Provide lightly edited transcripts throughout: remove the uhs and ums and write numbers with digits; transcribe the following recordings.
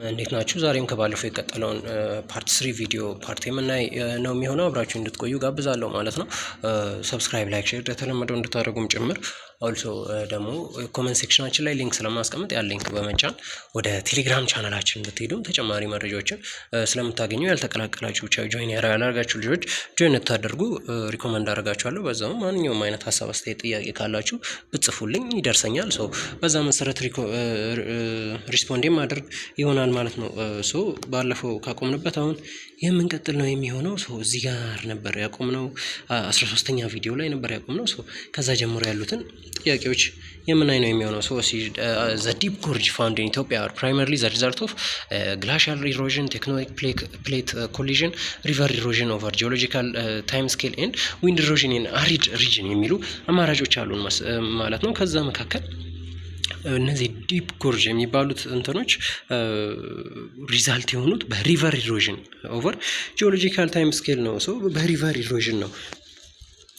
እንዴት ናችሁ? ዛሬም ከባለፈው የቀጠለውን ፓርት 3 ቪዲዮ ፓርት የምናይ ነው የሚሆነው። አብራችሁ እንድትቆዩ ጋብዛለሁ ማለት ነው። ሰብስክራይብ፣ ላይክ፣ ሼር እንደተለመደው እንድታደርጉም ጭምር። ኦልሶ ደግሞ ኮመንት ሴክሽናችን ላይ ሊንክ ስለማስቀምጥ ያ ሊንክ በመጫን ወደ ቴሌግራም ቻናላችን ብትሄዱም ተጨማሪ መረጃዎችን ስለምታገኙ ያልተቀላቀላችሁ ብቻ ጆይን ያላደረጋችሁ ልጆች ጆይን እንድታደርጉ ሪኮመንድ አደርጋችኋለሁ። በዛውም ማንኛውም አይነት ሀሳብ፣ አስተያየት፣ ጥያቄ ካላችሁ ብጽፉልኝ ይደርሰኛል። ሶ በዛ መሰረት ሪስፖንድ የማደርግ ይሆናል ማለት ነው። ሶ ባለፈው ካቆምንበት አሁን የምንቀጥል ነው የሚሆነው። ሶ እዚህ ጋር ነበር ያቆምነው 13ኛ ቪዲዮ ላይ ነበር ያቆምነው። ሶ ከዛ ጀምሮ ያሉትን ጥያቄዎች የምናይ ነው የሚሆነው። ሶ ዘ ዲፕ ጎርጅ ፋውንድ ኢን ኢትዮጵያ አር ፕራይመርሊ ዘ ሪዛልት ኦፍ ግላሻል ኢሮዥን፣ ቴክቶኒክ ፕሌት ኮሊዥን፣ ሪቨር ኢሮዥን ኦቨር ጂኦሎጂካል ታይም ስኬል ኤንድ ዊንድ ኢሮዥን ኢን አሪድ ሪጅን የሚሉ አማራጮች አሉን ማለት ነው። ከዛ መካከል እነዚህ ዲፕ ጎርጅ የሚባሉት እንትኖች ሪዛልት የሆኑት በሪቨር ኢሮዥን ኦቨር ጂኦሎጂካል ታይም ስኬል ነው። ሰው በሪቨር ኢሮዥን ነው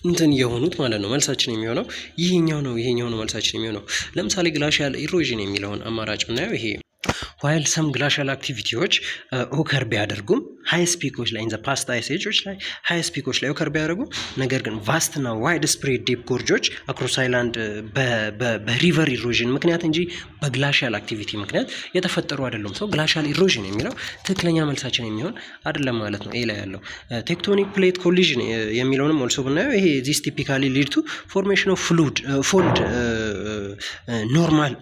እንትን የሆኑት ማለት ነው። መልሳችን የሚሆነው ይሄኛው ነው መልሳችን የሚሆነው። ለምሳሌ ግላሻል ኢሮዥን የሚለውን አማራጭ ብናየው ይሄ ዋይል ሰም ግላሻል አክቲቪቲዎች ኦከር ቢያደርጉም ሃይስ ፒኮች ላይ ኢን ዘ ፓስት አይስ ኤጆች ላይ ሃይስ ፒኮች ላይ ኦከር ቢያደርጉም ነገር ግን ቫስትና ዋይድ ስፕሬድ ዲፕ ጎርጆች አክሮስ አይላንድ በሪቨር ኢሮዥን ምክንያት እንጂ በግላሻል አክቲቪቲ ምክንያት የተፈጠሩ አይደሉም። ሰው ግላሻል ኢሮዥን የሚለው ትክክለኛ መልሳችን የሚሆን አይደለም ማለት ነው። ኤ ላይ ያለው ቴክቶኒክ ፕሌት ኮሊዥን የሚለውንም ኦልሶ ብናየው ይሄ ዚስ ቲፒካሊ ሊድ ቱ ፎርሜሽን ኦፍ ፎልድ ኖርማል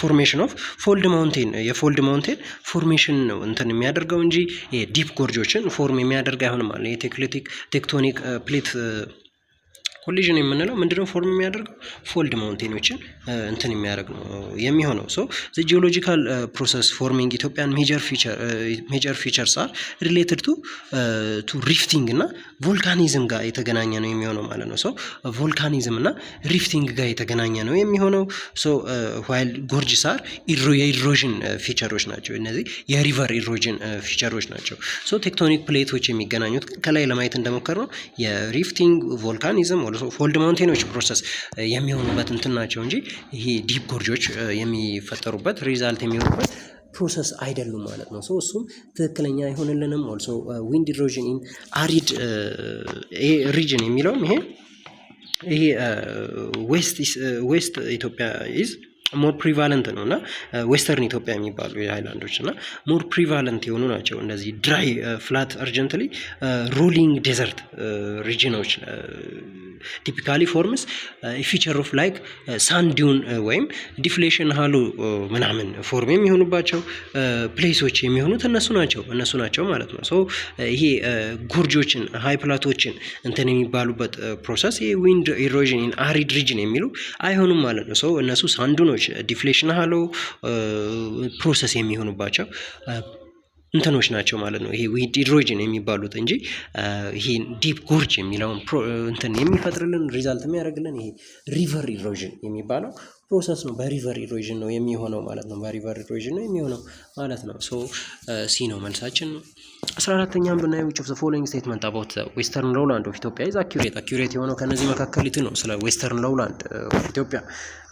ፎርሜሽን ኦፍ ፎልድ ማውንቴን የፎልድ ማውንቴን ፎርሜሽን ነው እንትን የሚያደርገው እንጂ የዲፕ ጎርጆችን ፎርም የሚያደርግ አይሆንም አለ። የቴክቶኒክ ፕሌት ኮሊዥን የምንለው ምንድነው? ፎርም የሚያደርገው ፎልድ ማውንቴኖችን እንትን የሚያደርግ ነው የሚሆነው። ሶ ዘ ጂኦሎጂካል ፕሮሰስ ፎርሚንግ ኢትዮጵያን ሜጀር ፊቸርስ አር ሪሌትድ ቱ ሪፍቲንግ እና ቮልካኒዝም ጋር የተገናኘ ነው የሚሆነው ማለት ነው። ሶ ቮልካኒዝም እና ሪፍቲንግ ጋር የተገናኘ ነው የሚሆነው። ሶ ዋይል ጎርጅስ አር የኢሮዥን ፊቸሮች ናቸው። እነዚህ የሪቨር ኢሮዥን ፊቸሮች ናቸው። ሶ ቴክቶኒክ ፕሌቶች የሚገናኙት ከላይ ለማየት እንደሞከር ነው የሪፍቲንግ ቮልካኒዝም ፎልድ ማውንቴኖች ፕሮሰስ የሚሆኑበት እንትን ናቸው እንጂ ይሄ ዲፕ ጎርጆች የሚፈጠሩበት ሪዛልት የሚሆኑበት ፕሮሰስ አይደሉም ማለት ነው። ሶ እሱም ትክክለኛ አይሆንልንም። ኦልሶ ዊንድ ኢሮዥን ኢን አሪድ ሪጅን የሚለውም ይሄ ዌስት ኢትዮጵያ ኢዝ ሞር ፕሪቫለንት ነው እና ዌስተርን ኢትዮጵያ የሚባሉ የሃይላንዶች እና ሞር ፕሪቫለንት የሆኑ ናቸው። እነዚህ ድራይ ፍላት አርጀንትሊ ሮሊንግ ዴዘርት ሪጅኖች ቲፒካሊ ፎርምስ ፊቸር ኦፍ ላይክ ሳንዲውን ወይም ዲፍሌሽን ሃሎ ምናምን ፎርም የሚሆኑባቸው ፕሌሶች የሚሆኑት እነሱ ናቸው ማለት ነው። ሶ ይሄ ጎርጆችን ሃይ ፕላቶችን እንትን የሚባሉበት ፕሮሰስ ይሄ ዊንድ ኢሮዥን ኢን አሪድ ሪጅን የሚሉ አይሆኑም ማለት ነው። ሶ እነሱ ሳንዱኖች ዲፍሌሽን ሃሎ ፕሮሰስ የሚሆኑባቸው እንትኖች ናቸው ማለት ነው። ይሄ ዊንድ ኢሮዥን የሚባሉት እንጂ ይሄ ዲፕ ጎርጅ የሚለውን እንትን የሚፈጥርልን ሪዛልት የሚያደርግልን ይሄ ሪቨር ኢሮዥን የሚባለው ፕሮሰስ ነው። በሪቨር ኢሮዥን ነው የሚሆነው ማለት ነው። በሪቨር ኢሮዥን ነው የሚሆነው ማለት ነው። ሶ ሲ ነው መልሳችን። 14ኛም ብናየው which of the following statement about the western lowland of Ethiopia is accurate የሆነው ከነዚህ መካከል ነው። ስለ ዌስተርን ሎውላንድ ኦፍ ኢትዮጵያ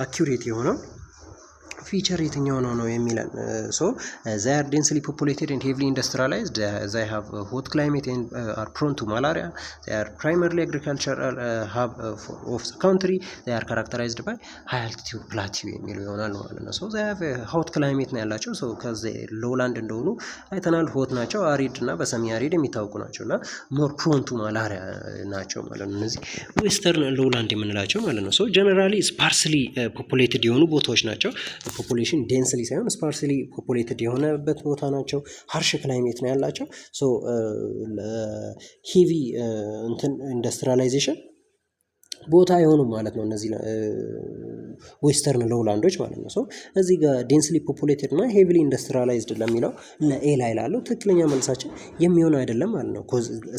አኪዩሬት የሆነው ፊቸር የትኛው ነው የሚለን። ሶ they are densely populated and heavily industrialized, they have a hot climate and are prone to malaria, they are primarily agricultural hub of the country, they are characterized by high altitude plateau የሚሉ ይሆናል ማለት ነው። ሶ they have a hot climate ነው ያላቸው። ሶ ከዚህ ሎውላንድ እንደሆኑ አይተናል። ሆት ናቸው፣ አሪድ እና በሰሚ አሪድ የሚታወቁ ናቸው እና ሞር ፕሮን ቱ ማላሪያ ናቸው ማለት ነው። እነዚህ ዌስተርን ሎውላንድ የምንላቸው ማለት ነው። ሶ ጀነራሊ ስፓርስሊ ፖፑሌትድ የሆኑ ቦታዎች ናቸው። ፖፑሌሽን ዴንስሊ ሳይሆን ስፓርስሊ ፖፑሌትድ የሆነበት ቦታ ናቸው። ሃርሽ ክላይሜት ነው ያላቸው። ሶ ሄቪ እንትን ኢንዱስትሪያላይዜሽን ቦታ የሆኑ ማለት ነው እነዚህ ዌስተርን ሎውላንዶች ማለት ነው። ሶ እዚህ ጋር ዴንስሊ ፖፑሌትድ እና ሄቪሊ ኢንዱስትሪያላይዝድ ለሚለው ለኤ ላይ ላለው ትክክለኛ መልሳችን የሚሆን አይደለም ማለት ነው።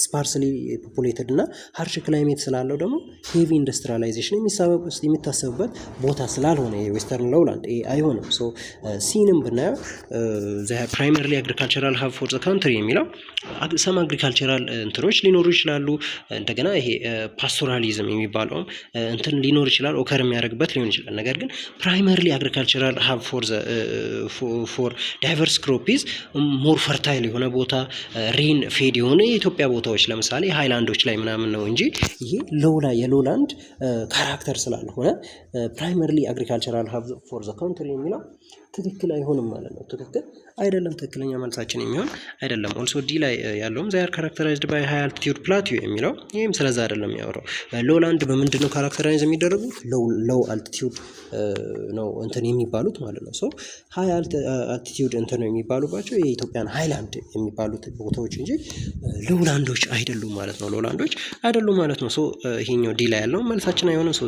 ስፓርስሊ ፖፑሌትድ እና ሃርሽ ክላይሜት ስላለው ደግሞ ሄቪ ኢንዱስትሪያላይዜሽን የሚታሰብበት ቦታ ስላልሆነ የዌስተርን ሎውላንድ ኤ አይሆንም። ሶ ሲንም ብናየው ፕራይመሪሊ አግሪካልቸራል ሀብ ፎር ዘ ካንትሪ የሚለው ሰም አግሪካልቸራል እንትኖች ሊኖሩ ይችላሉ። እንደገና ይሄ ፓስቶራሊዝም የሚባለው ማንኛውም እንትን ሊኖር ይችላል፣ ኦከር የሚያደርግበት ሊሆን ይችላል። ነገር ግን ፕራይመሪሊ አግሪካልቸራል ሀብ ፎር ዳይቨርስ ክሮፒዝ ሞር ፈርታይል የሆነ ቦታ ሬን ፌድ የሆነ የኢትዮጵያ ቦታዎች ለምሳሌ ሃይላንዶች ላይ ምናምን ነው እንጂ ይሄ የሎላንድ ካራክተር ስላልሆነ ፕራይመሪሊ አግሪካልቸራል ሀብ ፎር ዘ ካንትሪ የሚለው ትክክል አይሆንም ማለት ነው። ትክክል አይደለም። ትክክለኛ መልሳችን የሚሆን አይደለም። ኦልሶ ዲ ላይ ያለውም ዛር ካራክተራይዝድ ባይ ሃይ አልቲቲዩድ ፕላቲዩ የሚለው ይህም ስለዛ አይደለም ያወራው። ሎላንድ በምንድን ነው ካራክተራይዝ የሚደረጉት? ሎው አልቲቲዩድ ነው እንትን የሚባሉት ማለት ነው። ሶ ሃይ አልቲቲዩድ እንትን ነው የሚባሉባቸው የኢትዮጵያን ሃይላንድ የሚባሉት ቦታዎች እንጂ ሎላንዶች አይደሉም ማለት ነው። ሎላንዶች አይደሉም ማለት ነው። ሶ ይሄኛው ዲ ላይ ያለው መልሳችን አይሆንም። ሶ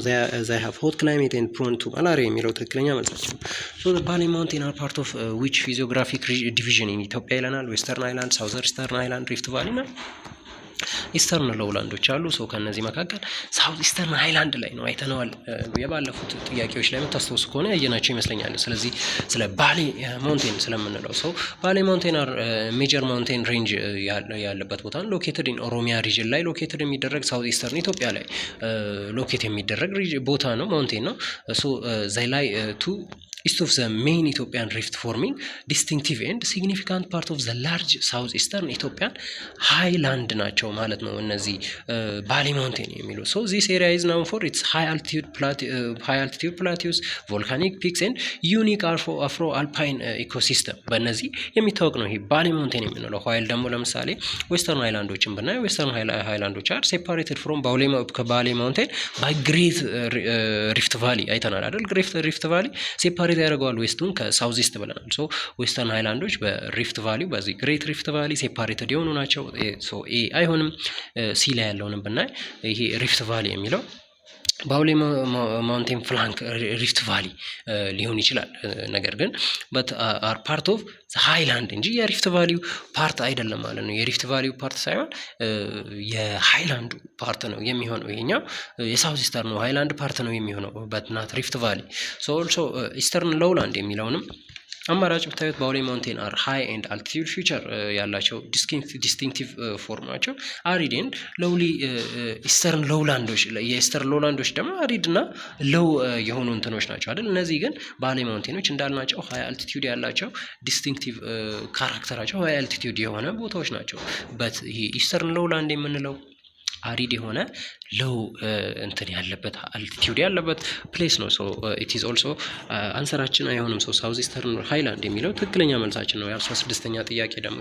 ዛይ ሃቭ ሆት ክላይሜት ኤንድ ፕሮን ቱ ማላሪያ የሚለው ትክክለኛ መልሳችን ነው። ሶ ባሌ ማውንቴን አር ፓርት ኦፍ ዊች ፊዚዮግራፊክ ዲቪዥን ኢን ኢትዮጵያ ይለናል። ዌስተርን አይላንድ፣ ሳውዘር ኢስተርን አይላንድ፣ ሪፍት ቫሊ እና ኢስተርን ሎውላንዶች አሉ። ሰው ከነዚህ መካከል ሳውዝ ኢስተርን ሃይላንድ ላይ ነው አይተነዋል። የባለፉት ጥያቄዎች ላይ የምታስታውሱ ከሆነ ያየናቸው ይመስለኛል። ስለዚህ ስለ ባሌ ማውንቴን ስለምንለው ሰው ባሌ ማውንቴን አር ሜጀር ማውንቴን ሬንጅ ያለበት ቦታ ነው። ሎኬትድ ኢን ኦሮሚያ ሪጅን ላይ ሎኬትድ የሚደረግ ሳውዝ ኢስተርን ኢትዮጵያ ላይ ሎኬት የሚደረግ ቦታ ነው፣ ማውንቴን ነው። ሶ ዘይ ላይ ቱ ኢስት ኦፍ ዘ ሜይን ኢትዮጵያን ሪፍት ፎርሚንግ ዲስቲንክቲቭ ኤንድ ሲግኒፊካንት ፓርት ኦፍ ዘ ላርጅ ሳውዝ ኢስተርን ኢትዮጵያን ሃይላንድ ናቸው ማለት ነው እነዚህ ባሌ ማውንቴን የሚሉ። ሶ ዚስ ኤሪያ ኢዝ ናውን ፎር ኢትስ ሃይ አልቲቲዩድ ፕላቲዩስ ቮልካኒክ ፒክስ ኤንድ ዩኒክ አፍሮ አልፓይን ኢኮሲስተም በእነዚህ የሚታወቅ ነው ይሄ ባሌ ማውንቴን የምንለው። ኋይል ደግሞ ለምሳሌ ዌስተርን ሃይላንዶችን ብናይ ዌስተርን ሃይላንዶች አር ሴፓሬትድ ፍሮም ከባሌ ማውንቴን ባይ ግሬት ሪፍት ቫሊ አይተናል አይደል? ሪፍት ቫሊ ሴፓሬት ያደርገዋል ዌስቱን ከሳውዝ ኢስት ብለናል። ሶ ዌስተርን ሃይላንዶች በሪፍት ቫሊ በዚህ ግሬት ሪፍት ቫሊ ሴፓሬትድ የሆኑ ናቸው። ሶ ኤ አይሆንም። ሲ ላይ ያለውንም ብናይ ይሄ ሪፍት ቫሊ የሚለው ባሌ ማውንቴን ፍላንክ ሪፍት ቫሊ ሊሆን ይችላል። ነገር ግን በት አር ፓርት ኦፍ ሃይላንድ እንጂ የሪፍት ቫሊው ፓርት አይደለም ማለት ነው። የሪፍት ቫሊው ፓርት ሳይሆን የሃይላንዱ ፓርት ነው የሚሆነው። ይሄኛው የሳውዝ ኢስተርን ነው ሃይላንድ ፓርት ነው የሚሆነው በት ናት ሪፍት ቫሊ። ሶ ኦልሶ ኢስተርን ሎውላንድ የሚለውንም አማራጭ ብታዩት ባሌ ማውንቴን አር ሃይ ኤንድ አልቲቲዩድ ፊቸር ያላቸው ዲስቲንክቲቭ ፎርም ናቸው። አሪድ ኤንድ ሎውሊ ኢስተርን ሎውላንዶች፣ የኢስተርን ሎውላንዶች ደግሞ አሪድ እና ሎው የሆኑ እንትኖች ናቸው አይደል? እነዚህ ግን ባሌ ማውንቴኖች እንዳልናቸው ሃይ አልቲቲዩድ ያላቸው ዲስቲንክቲቭ ካራክተራቸው ሃይ አልቲቲዩድ የሆነ ቦታዎች ናቸው። በት ይሄ ኢስተርን ሎውላንድ የምንለው አሪድ የሆነ ሎው እንትን ያለበት አልቲቲዩድ ያለበት ፕሌስ ነው። ሶ ኢት ኢዝ ኦልሶ አንሰራችን አይሆንም። ሶ ሳውዝ ኢስተርን ሃይላንድ የሚለው ትክክለኛ መልሳችን ነው። የ16ኛ ጥያቄ ደግሞ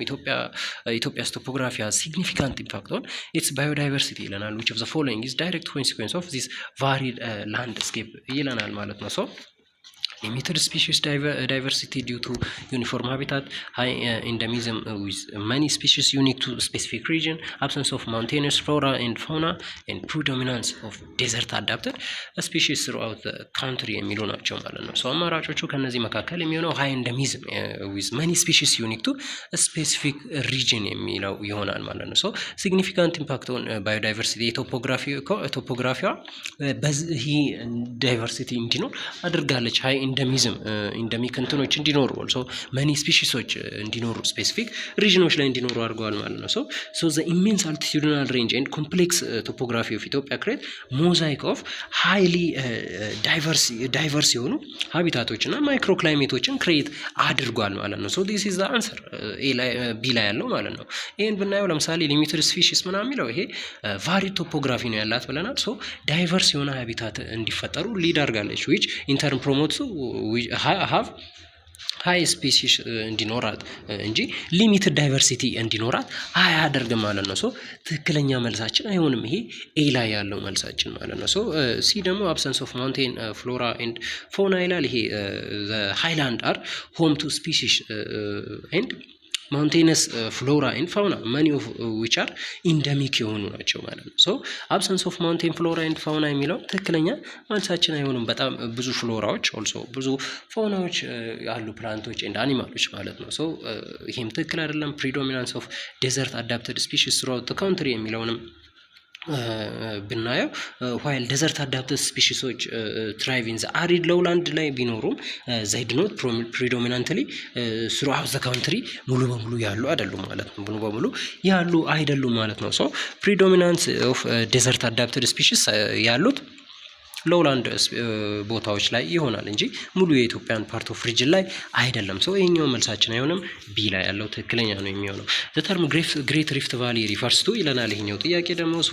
ኢትዮጵያስ ቶፖግራፊ ሃዝ ሲግኒፊካንት ኢምፓክት ኦን ኢትስ ባዮዳይቨርሲቲ ይለናል። ዊች ኦፍ ዘ ፎሎዊንግ ኢዝ ዳይሬክት ኮንሲኩዌንስ ኦፍ ዚስ ቫሪድ ላንድስኬፕ ይለናል ማለት ነው። ሶ limited species diversity due to uniform habitat, high endemism with many species unique to specific region, absence of mountainous flora and fauna, and predominance of desert adapted species throughout the country የሚሉ ናቸው ማለት ነው። ሶ አማራጮቹ ከነዚህ መካከል የሚሆነው high endemism with many species unique to specific region የሚለው ይሆናል ማለት ነው። ሶ significant impact on biodiversity ቶፖግራፊዋ በዚህ ዳይቨርሲቲ እንዲኖር አድርጋለች። ሃይ ኢንደሚዝም ኢንደሚክ እንትኖች እንዲኖሩ ኦልሶ መኒ ስፒሺሶች እንዲኖሩ ስፔሲፊክ ሪጅኖች ላይ እንዲኖሩ አድርገዋል ማለት ነው። ሶ ዘ ኢሜንስ አልቲቲዩድናል ሬንጅ ኤንድ ኮምፕሌክስ ቶፖግራፊ ኦፍ ኢትዮጵያ ክሬት ሞዛይክ ኦፍ ሃይሊ ዳይቨርስ የሆኑ ሀቢታቶች እና ማይክሮ ክላይሜቶችን ክሬት አድርጓል ማለት ነው። ሶ ዲስ ኢዝ ዘ አንሰር ቢ ላይ ያለው ማለት ነው። ይህን ብናየው ለምሳሌ ሊሚትድ ስፒሺስ ምናምን የሚለው ይሄ ቫሪድ ቶፖግራፊ ነው ያላት ብለናል። ሶ ዳይቨርስ የሆነ ሀቢታት እንዲፈጠሩ ሊድ አድርጋለች ዊች ኢንተርን ፕሮሞት ሃቭ ሃይ ስፔሲስ እንዲኖራት እንጂ ሊሚትድ ዳይቨርሲቲ እንዲኖራት አያደርግም ማለት ነው። ሶ ትክክለኛ መልሳችን አይሆንም ይሄ ኤ ላይ ያለው መልሳችን ማለት ነው። ሶ ሲ ደግሞ አብሰንስ ኦፍ ማውንቴን ፍሎራ ኤንድ ፎና ይላል። ይሄ ሃይላንድ አር ሆም ቱ ስፒሲስ ኤንድ ማውንቴነስ ፍሎራ ኤንድ ፋውና መኒ ኦፍ ዊች አር ኢንደሚክ የሆኑ ናቸው ማለት ነው። ሶ አብሰንስ ኦፍ ማውንቴን ፍሎራ ኤንድ ፋውና የሚለው ትክክለኛ መልሳችን አይሆንም። በጣም ብዙ ፍሎራዎች ኦልሶ ብዙ ፋውናዎች ያሉ ፕላንቶች ኤንድ አኒማሎች ማለት ነው። ሶ ይሄም ትክክል አይደለም። ፕሪዶሚናንስ ኦፍ ዴዘርት አዳፕትድ ስፒሺስ ትሩአውት ዘ ካንትሪ የሚለውንም ብናየው ዋይል ዴዘርት አዳፕትድ ስፒሺሶች ትራይቭ ኢን ዘ አሪድ ሎውላንድ ላይ ቢኖሩም ዘይ ዱ ኖት ፕሪዶሚናንትሊ ስሩአውት ዘ ካንትሪ ሙሉ በሙሉ ያሉ አይደሉም ማለት ነው። ሙሉ በሙሉ ያሉ አይደሉም ማለት ነው። ሶ ፕሪዶሚናንስ ኦፍ ዴዘርት አዳፕትድ ስፒሺስ ያሉት ሎውላንድ ቦታዎች ላይ ይሆናል እንጂ ሙሉ የኢትዮጵያን ፓርት ኦፍ ሪጅን ላይ አይደለም። ሶ ይሄኛው መልሳችን አይሆንም፣ ቢ ላይ ያለው ትክክለኛ ነው የሚሆነው። ዘ ተርም ግሬት ሪፍት ቫሊ ሪፈርስ ቱ ይለናል ይሄኛው ጥያቄ ደግሞ። ሶ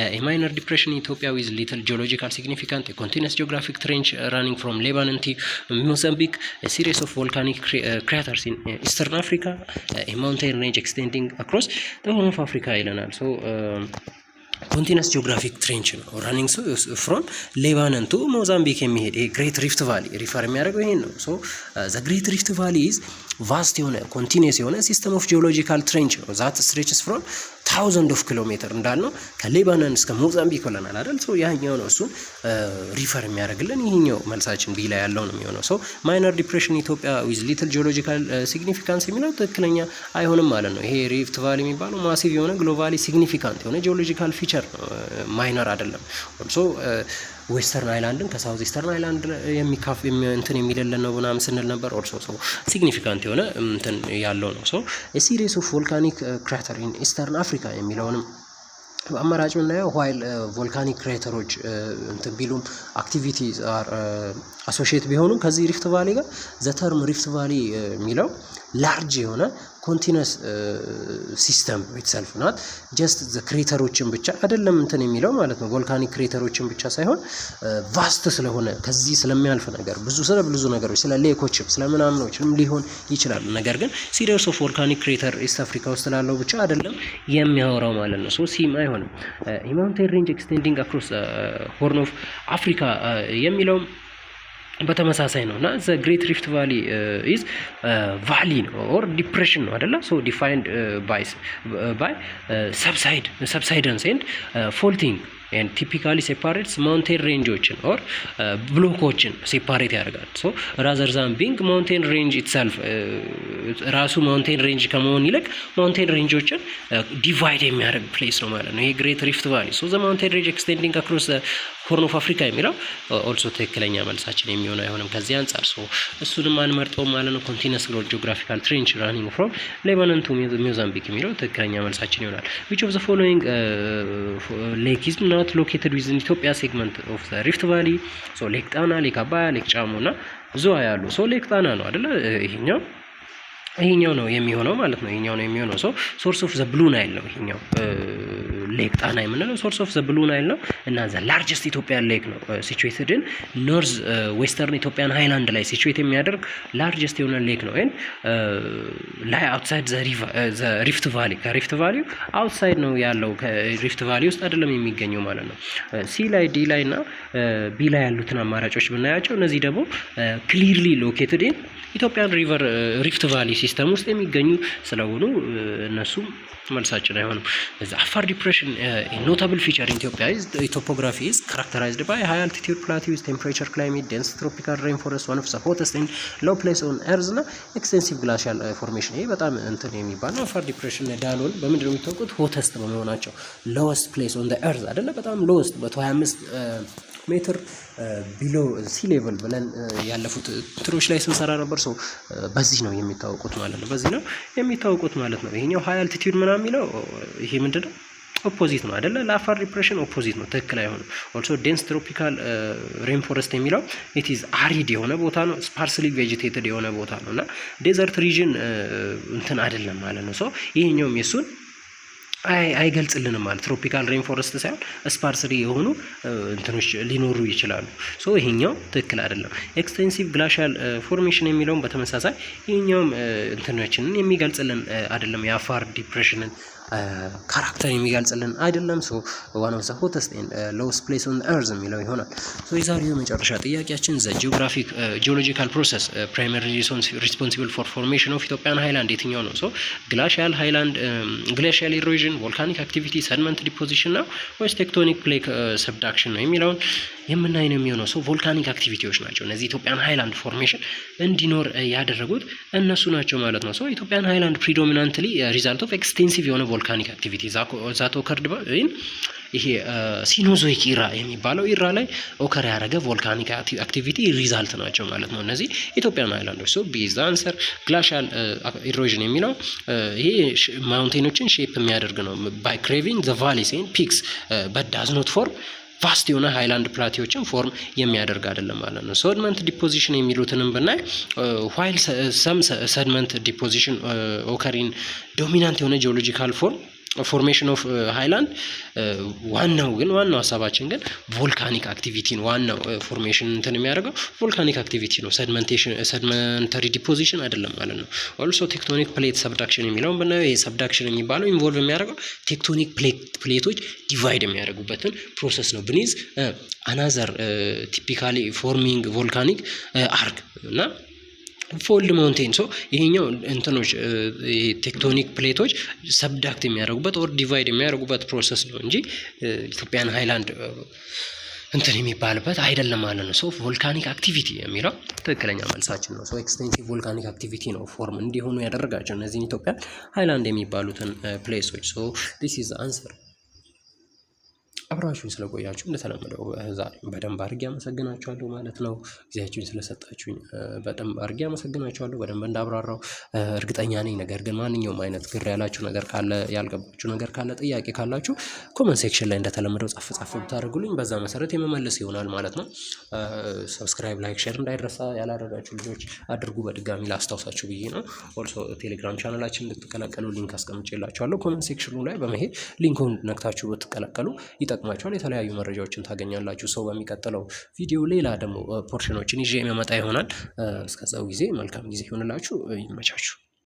ኤ ማይነር ዲፕሬሽን ኢትዮጵያ ዊዝ ሊትል ጂኦሎጂካል ሲግኒፊካንት ኮንቲኒየስ ጂኦግራፊክ ትሬንች ራኒንግ ፍሮም ሌባኖን ቱ ሞዛምቢክ ሲሪስ ኦፍ ቮልካኒክ ክራተርስ ኢን ኢስተርን አፍሪካ ኤ ማውንቴን ሬንጅ ኤክስቴንዲንግ አክሮስ ዘ ሆርን ኦፍ አፍሪካ ይለናል። ሶ ኮንቲነስ ጂኦግራፊክ ትሬንች ነው ራኒንግ ፍሮም ሌባኖን ቱ ሞዛምቢክ የሚሄድ ይሄ ግሬት ሪፍት ቫሊ ሪፈር የሚያደርገው ይሄን ነው። ሶ ዘ ግሬት ሪፍት ቫሊ ኢዝ ቫስት የሆነ ኮንቲኒየስ የሆነ ሲስተም ኦፍ ጂኦሎጂካል ትሬንች ነው ዛት ስትሬችስ ፍሮም ታውዘንድ ኦፍ ኪሎሜትር እንዳልነው ከሌባኖን እስከ ሞዛምቢክ ብለናል አይደል? ሶ ያኛው ነው እሱን ሪፈር የሚያደርግልን ይሄኛው መልሳችን ቢ ላይ ያለው ነው የሚሆነው። ሶ ማይነር ዲፕሬሽን ኢትዮጵያ ዊዝ ሊትል ጂኦሎጂካል ሲግኒፊካንስ የሚለው ትክክለኛ አይሆንም ማለት ነው። ይሄ ሪፍት ቫሊ የሚባለው ማሲቭ የሆነ ግሎባሊ ሲግኒፊካንት የሆነ ጂኦሎጂካል ፊቸር ነው፣ ማይነር አይደለም። ኦልሶ ዌስተርን አይላንድን ከሳውዝ ኢስተርን አይላንድ እንትን የሚደለን ነው ምናምን ስንል ነበር። ኦልሶ ሶ ሲግኒፊካንት የሆነ እንትን ያለው ነው። ሶ ሲሪስ ኦፍ ቮልካኒክ ክራተር ኢን ኢስተርን አፍሪካ የሚለውንም አማራጭ ምናየው ዋይል ቮልካኒክ ክሬተሮች እንትን ቢሉም አክቲቪቲ አሶሺየት ቢሆኑም ከዚህ ሪፍት ቫሊ ጋር ዘ ተርም ሪፍት ቫሊ የሚለው ላርጅ የሆነ ኮንቲነስ ሲስተም ኢትሰልፍ ናት ጀስት ዘ ክሬተሮችን ብቻ አይደለም እንትን የሚለው ማለት ነው። ቮልካኒክ ክሬተሮችን ብቻ ሳይሆን ቫስት ስለሆነ ከዚህ ስለሚያልፍ ነገር ብዙ ነገሮች ስለ ሌኮችም ስለ ምናምኖችም ሊሆን ይችላል። ነገር ግን ሲሪየስ ኦፍ ቮልካኒክ ክሬተር ኢስት አፍሪካ ውስጥ ላለው ብቻ አይደለም የሚያወራው ማለት ነው። ሶ ሲም አይሆንም። ማውንቴን ሬንጅ ኤክስቴንዲንግ አክሮስ ሆርን ኦፍ አፍሪካ የሚለው በተመሳሳይ ነው እና ዘ ግሬት ሪፍት ቫሊ ኢዝ ቫሊ ነው ኦር ዲፕሬሽን ነው አይደለ? ሶ ዲፋይንድ ባይ ሰብሳይደንስ ኤንድ ፎልቲንግ ኤንድ ቲፒካሊ ሴፓሬትስ ማውንቴን ሬንጆችን ኦር ብሎኮችን ሴፓሬት ያደርጋል። ሶ ራዘር ዛን ቢንግ ማውንቴን ሬንጅ ኢትሰልፍ ራሱ ማውንቴን ሬንጅ ከመሆን ይልቅ ማውንቴን ሬንጆችን ዲቫይድ የሚያደርግ ፕሌስ ነው ማለት ነው ይሄ ግሬት ሪፍት ቫሊ። ሶ ዘ ማውንቴን ሬንጅ ኤክስቴንዲንግ አክሮስ ሆርን ኦፍ አፍሪካ የሚለው ኦልሶ ትክክለኛ መልሳችን የሚሆን አይሆንም ከዚህ አንጻር። ሶ እሱንም አንመርጠውም ማለት ነው። ኮንቲነስ ጂኦግራፊካል ትሬንች ራኒንግ ፍሮም ሌባኖን ቱ ሞዛምቢክ የሚለው ትክክለኛ መልሳችን ይሆናል። ዊች ኦፍ ዘ ፎሎዊንግ ሌክ ኢዝ not located within Ethiopia segment of the Rift Valley? So ሌክ ጣና፣ ሌክ አባያ፣ ሌክ ጫሞ እና ዙዋ ያሉ። ሶ ሌክ ጣና ነው አይደለ? ይሄኛው ነው የሚሆነው ማለት ነው። ይሄኛው ነው የሚሆነው። ሶ ሶርስ ኦፍ ዘ ብሉ ናይል ነው ይሄኛው ሌክ ጣና የምንለው ሶርስ ኦፍ ዘ ብሉ ናይል ነው እና ዘ ላርጀስት ኢትዮጵያን ሌክ ነው ሲቹዌትድ ኢን ኖርዝ ዌስተርን ኢትዮጵያን ሃይላንድ ላይ ሲቹዌት የሚያደርግ ላርጀስት የሆነ ሌክ ነው። ኤንድ ላይ አውትሳይድ ዘ ሪፍት ቫሊ ከሪፍት ቫሊ አውትሳይድ ነው ያለው ከሪፍት ቫሊ ውስጥ አይደለም የሚገኘው ማለት ነው። ሲ ላይ ዲ ላይ እና ቢ ላይ ያሉትን አማራጮች ብናያቸው እነዚህ ደግሞ ክሊርሊ ሎኬትድ ኢን ኢትዮጵያን ሪቨር ሪፍት ቫሊ ሲስተም ውስጥ የሚገኙ ስለሆኑ እነሱም መልሳችን አይሆንም። አፋር ዲፕሬሽን ኖታብል ፊቸር ኢን ኢትዮጵያ ኢዝ ቶፖግራፊ ኢዝ ካራክተራይዝድ ባይ ሃይ አልቲቲዩድ ፕላቲው ዊዝ ቴምፕሬቸር ክላይሜት ዴንስ ትሮፒካል ሬን ፎረስት ዋን ኦፍ ዘ ሆተስት ኤንድ ሎው ፕሌስ ኦን ኤርዝ እና ኤክስቴንሲቭ ግላሻል ፎርሜሽን። ይሄ በጣም እንትን የሚባል ነው። አፋር ዲፕሬሽን ዳሎል በምንድን ነው የሚታወቁት? ሆተስት በመሆናቸው ሎወስት ፕሌስ ኦን ዘ ኤርዝ አይደለ? በጣም ሎወስት 125 ሜትር ቢሎ ሲ ሌቭል ብለን ያለፉት ትሮች ላይ ስንሰራ ነበር። ሰው በዚህ ነው የሚታወቁት ማለት ነው። በዚህ ነው የሚታወቁት ማለት ነው። ይሄኛው ሃይ አልቲቲዩድ ምናምን የሚለው ይሄ ምንድነው? ኦፖዚት ነው አይደለ? ለአፋር ዲፕሬሽን ኦፖዚት ነው፣ ትክክል አይሆንም። ኦልሶ ዴንስ ትሮፒካል ሬን ፎረስት የሚለው ኢት ኢዝ አሪድ የሆነ ቦታ ነው፣ ስፓርስሊ ቬጂቴትድ የሆነ ቦታ ነው እና ዴዘርት ሪጅን እንትን አይደለም ማለት ነው። ሶ ይሄኛውም የሱን አይገልጽልንም ማለት ትሮፒካል ሬን ፎረስት ሳይሆን ስፓርስሊ የሆኑ እንትኖች ሊኖሩ ይችላሉ። ሶ ይሄኛው ትክክል አይደለም። ኤክስቴንሲቭ ግላሻል ፎርሜሽን የሚለውን በተመሳሳይ ይሄኛውም እንትኖችንን የሚገልጽልን አይደለም፣ የአፋር ዲፕሬሽንን ካራክተር የሚገልጽልን አይደለም። ሶ ዋን ኦፍ ዘ ሆተስት ኤንድ ሎውስት ፕሌስ ኦን ኤርዝ የሚለው ይሆናል። ሶ የዛሬው መጨረሻ ጥያቄያችን ዘ ጂኦሎጂካል ፕሮሰስ ፕራይመሪ ሪስፖንሲብል ፎር ፎርሜሽን ኦፍ ኢትዮጵያን ሃይላንድ የትኛው ነው? ሶ ግላሻል ሃይላንድ፣ ግላሻል ኢሮዥን፣ ቮልካኒክ አክቲቪቲ፣ ሰድመንት ዲፖዚሽን ነው ወይስ ቴክቶኒክ ፕሌክ ሰብዳክሽን ነው የሚለውን የምናይ ነው የሚሆነው። ሶ ቮልካኒክ አክቲቪቲዎች ናቸው እነዚህ ኢትዮጵያን ሃይላንድ ፎርሜሽን እንዲኖር ያደረጉት እነሱ ናቸው ማለት ነው። ሶ ኢትዮጵያን ሃይላንድ ፕሪዶሚናንትሊ ሪዛልት ኦፍ ኤክስቴንሲቭ የሆነ ቮልካኒክ አክቲቪቲ ዛት ኦከርድ ይሄ ሲኖዞይክ ኢራ የሚባለው ኢራ ላይ ኦከር ያደረገ ቮልካኒክ አክቲቪቲ ሪዛልት ናቸው ማለት ነው እነዚህ ኢትዮጵያን ሃይላንዶች። ሶ ቢ ኢዝ ዘ አንሰር። ግላሻል ኢሮዥን የሚለው ይሄ ማውንቴኖችን ሼፕ የሚያደርግ ነው ባይ ክሬቪንግ ዘ ቫሊስ ኤንድ ፒክስ በት ዳዝ ኖት ፎርም ቫስት የሆነ ሃይላንድ ፕላቴዎችን ፎርም የሚያደርግ አይደለም ማለት ነው። ሰድመንት ዲፖዚሽን የሚሉትንም ብናይ ዋይል ሰም ሰድመንት ዲፖዚሽን ኦከሪን ዶሚናንት የሆነ ጂኦሎጂካል ፎርሜሽን ኦፍ ሃይላንድ ዋናው ሀሳባችን ግን ቮልካኒክ አክቲቪቲን ዋናው ፎርሜሽን እንትን የሚያደርገው ቮልካኒክ አክቲቪቲ ነው። ሰድመንተሪ ዲፖዚሽን አይደለም ማለት ነው። ኦልሶ ቴክቶኒክ ፕሌት ሰብዳክሽን የሚለውን ብናየው ይሄ ሰብዳክሽን የሚባለው ኢንቮልቭ የሚያደርገው ቴክቶኒክ ፕሌቶች ዲቫይድ የሚያደርጉበትን ፕሮሰስ ነው። ብኒዝ አናዘር ቲፒካሊ ፎርሚንግ ቮልካኒክ አርክ እና ፎልድ ማውንቴን ይሄኛው እንትኖች ቴክቶኒክ ፕሌቶች ሰብዳክት የሚያደርጉበት ኦር ዲቫይድ የሚያደርጉበት ፕሮሰስ ነው እንጂ ኢትዮጵያን ሃይላንድ እንትን የሚባልበት አይደለም ማለት ነው። ቮልካኒክ አክቲቪቲ የሚለው ትክክለኛ መልሳችን ነው። ኤክስቴንሲቭ ቮልካኒክ አክቲቪቲ ነው ፎርም እንዲሆኑ ያደረጋቸው እነዚህን ኢትዮጵያን ሃይላንድ የሚባሉትን ፕሌሶች። ዲስ ኢዝ አንሰር። አብራችሁኝ ስለቆያችሁ እንደተለመደው ዛሬም በደንብ አድርጌ አመሰግናችኋለሁ ማለት ነው። ጊዜያችሁን ስለሰጣችሁኝ በደንብ አድርጌ አመሰግናችኋለሁ። በደንብ እንዳብራራው እርግጠኛ ነኝ። ነገር ግን ማንኛውም አይነት ግር ያላችሁ ነገር ካለ፣ ያልገባችሁ ነገር ካለ፣ ጥያቄ ካላችሁ ኮመንት ሴክሽን ላይ እንደተለመደው ጻፍ ብታደርጉልኝ በዛ መሰረት የመመለስ ይሆናል ማለት ነው። ሰብስክራይብ፣ ላይክ፣ ሼር እንዳይረሳ። ያላደረጋችሁ ልጆች አድርጉ። በድጋሚ ላስታውሳችሁ ብዬ ነው። ኦልሶ ቴሌግራም ቻናላችን እንድትቀላቀሉ ሊንክ አስቀምጬላችኋለሁ። ኮመንት ሴክሽኑ ላይ በመሄድ ሊንኩን ነክታችሁ ብትቀላቀሉ ይጠቅማችኋል። የተለያዩ መረጃዎችን ታገኛላችሁ። በሚቀጥለው ቪዲዮ ሌላ ደግሞ ፖርሽኖችን ይዤ የሚመጣ ይሆናል። እስከዛው ጊዜ መልካም ጊዜ ይሆንላችሁ። ይመቻችሁ።